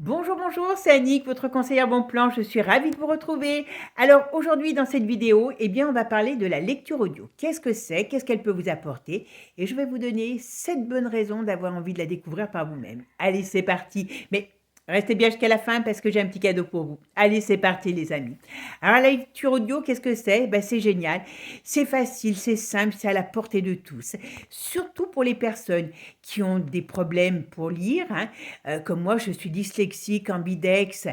Bonjour, bonjour, c'est Annick, votre conseillère bon plan. Je suis ravie de vous retrouver. Alors aujourd'hui dans cette vidéo, on va parler de la lecture audio. Qu'est-ce que c'est? Qu'est-ce qu'elle peut vous apporter? Et je vais vous donner 7 bonnes raisons d'avoir envie de la découvrir par vous-même. Allez, c'est parti. Mais restez bien jusqu'à la fin parce que j'ai un petit cadeau pour vous. Allez, c'est parti les amis. Alors la lecture audio, qu'est-ce que c'est? C'est génial, c'est facile, c'est simple, c'est à la portée de tous. Surtout pour les personnes qui ont des problèmes pour lire, comme moi, je suis dyslexique, ambidex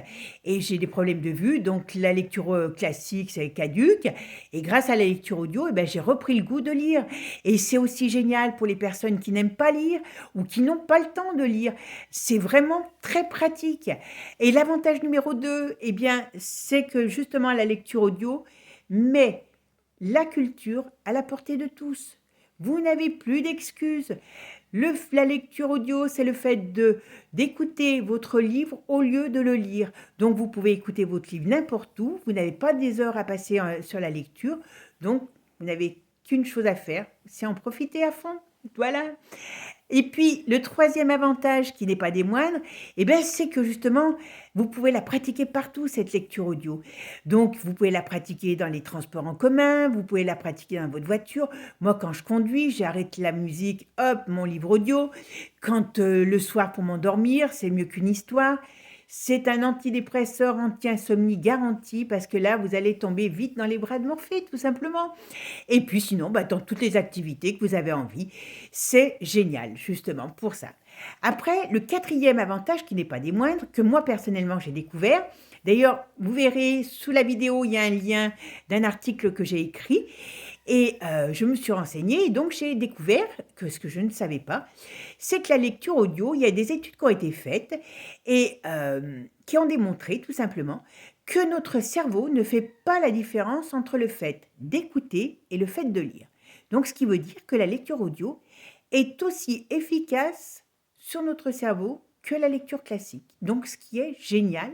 et j'ai des problèmes de vue. Donc, la lecture classique, c'est caduque. Et grâce à la lecture audio, j'ai repris le goût de lire. Et c'est aussi génial pour les personnes qui n'aiment pas lire ou qui n'ont pas le temps de lire. C'est vraiment très pratique. Et l'avantage numéro 2, c'est que justement la lecture audio met la culture à la portée de tous. Vous n'avez plus d'excuses. La lecture audio, c'est le fait d'écouter votre livre au lieu de le lire. Donc, vous pouvez écouter votre livre n'importe où. Vous n'avez pas des heures à passer sur la lecture. Donc, vous n'avez qu'une chose à faire, c'est en profiter à fond. Voilà. Et puis, le troisième avantage, qui n'est pas des moindres, c'est que justement, vous pouvez la pratiquer partout, cette lecture audio. Donc, vous pouvez la pratiquer dans les transports en commun, vous pouvez la pratiquer dans votre voiture. Moi, quand je conduis, j'arrête la musique, hop, mon livre audio. Quand le soir pour m'endormir, c'est mieux qu'une histoire. C'est un antidépresseur anti-insomnie garanti parce que là, vous allez tomber vite dans les bras de Morphée, tout simplement. Et puis sinon, dans toutes les activités que vous avez envie, c'est génial, justement, pour ça. Après, le quatrième avantage, qui n'est pas des moindres, que moi, personnellement, j'ai découvert, d'ailleurs, vous verrez, sous la vidéo, il y a un lien d'un article que j'ai écrit, et je me suis renseignée, et donc j'ai découvert que ce que je ne savais pas, c'est que la lecture audio, il y a des études qui ont été faites, et qui ont démontré, tout simplement, que notre cerveau ne fait pas la différence entre le fait d'écouter et le fait de lire. Donc, ce qui veut dire que la lecture audio est aussi efficace sur notre cerveau que la lecture classique. Donc, ce qui est génial.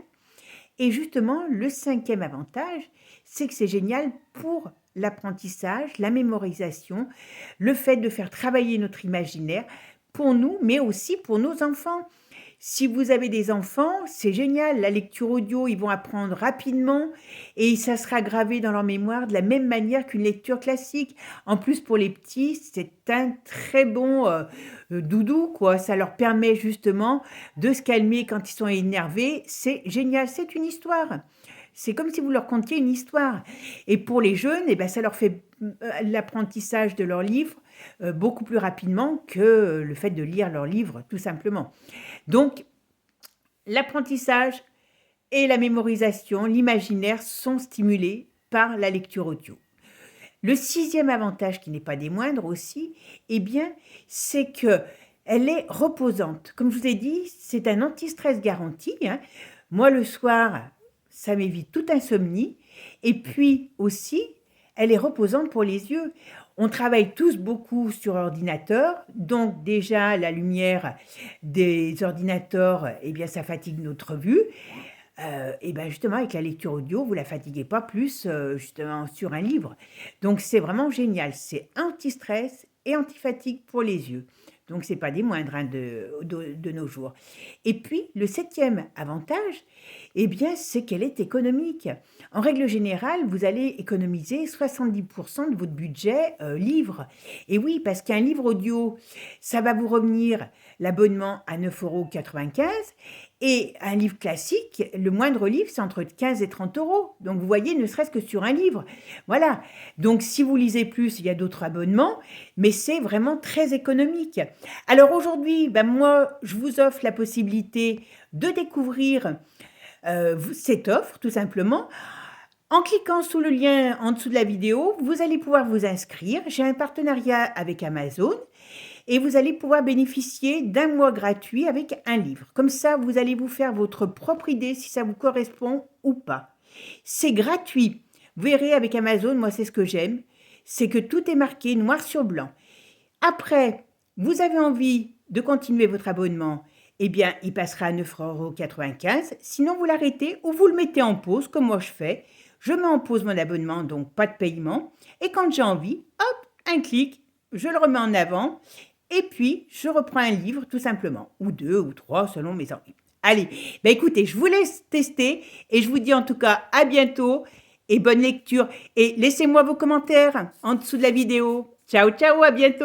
Et justement, le cinquième avantage, c'est que c'est génial pour l'apprentissage, la mémorisation, le fait de faire travailler notre imaginaire pour nous, mais aussi pour nos enfants. Si vous avez des enfants, c'est génial, la lecture audio, ils vont apprendre rapidement et ça sera gravé dans leur mémoire de la même manière qu'une lecture classique. En plus, pour les petits, c'est un très bon doudou, quoi. Ça leur permet justement de se calmer quand ils sont énervés. C'est génial, c'est une histoire. C'est comme si vous leur contiez une histoire. Et pour les jeunes, ça leur fait l'apprentissage de leur livre beaucoup plus rapidement que le fait de lire leur livre, tout simplement. Donc, l'apprentissage et la mémorisation, l'imaginaire sont stimulés par la lecture audio. Le sixième avantage, qui n'est pas des moindres aussi, c'est qu'elle est reposante. Comme je vous ai dit, c'est un anti-stress garanti. Moi, le soir, ça m'évite toute insomnie. Et puis aussi, elle est reposante pour les yeux. On travaille tous beaucoup sur ordinateur, donc déjà la lumière des ordinateurs, ça fatigue notre vue. Justement, avec la lecture audio, vous ne la fatiguez pas plus justement sur un livre. Donc, c'est vraiment génial. C'est anti-stress et anti-fatigue pour les yeux. Donc, ce n'est pas des moindres de nos jours. Et puis, le septième avantage, c'est qu'elle est économique. En règle générale, vous allez économiser 70% de votre budget livre. Et oui, parce qu'un livre audio, ça va vous revenir l'abonnement à 9,95 € et un livre classique, le moindre livre, c'est entre 15 et 30 €. Donc, vous voyez, ne serait-ce que sur un livre. Voilà. Donc, si vous lisez plus, il y a d'autres abonnements, mais c'est vraiment très économique. Alors, aujourd'hui, moi, je vous offre la possibilité de découvrir cette offre, tout simplement. En cliquant sous le lien en dessous de la vidéo, vous allez pouvoir vous inscrire. J'ai un partenariat avec Amazon. Et vous allez pouvoir bénéficier d'un mois gratuit avec un livre. Comme ça, vous allez vous faire votre propre idée si ça vous correspond ou pas. C'est gratuit. Vous verrez avec Amazon, moi c'est ce que j'aime, c'est que tout est marqué noir sur blanc. Après, vous avez envie de continuer votre abonnement, il passera à 9,95 €. Sinon, vous l'arrêtez ou vous le mettez en pause, comme moi je fais. Je mets en pause mon abonnement, donc pas de paiement. Et quand j'ai envie, hop, un clic, je le remets en avant. Et puis, je reprends un livre, tout simplement, ou deux, ou trois, selon mes envies. Allez, bah écoutez, je vous laisse tester et je vous dis en tout cas à bientôt et bonne lecture. Et laissez-moi vos commentaires en dessous de la vidéo. Ciao, ciao, à bientôt.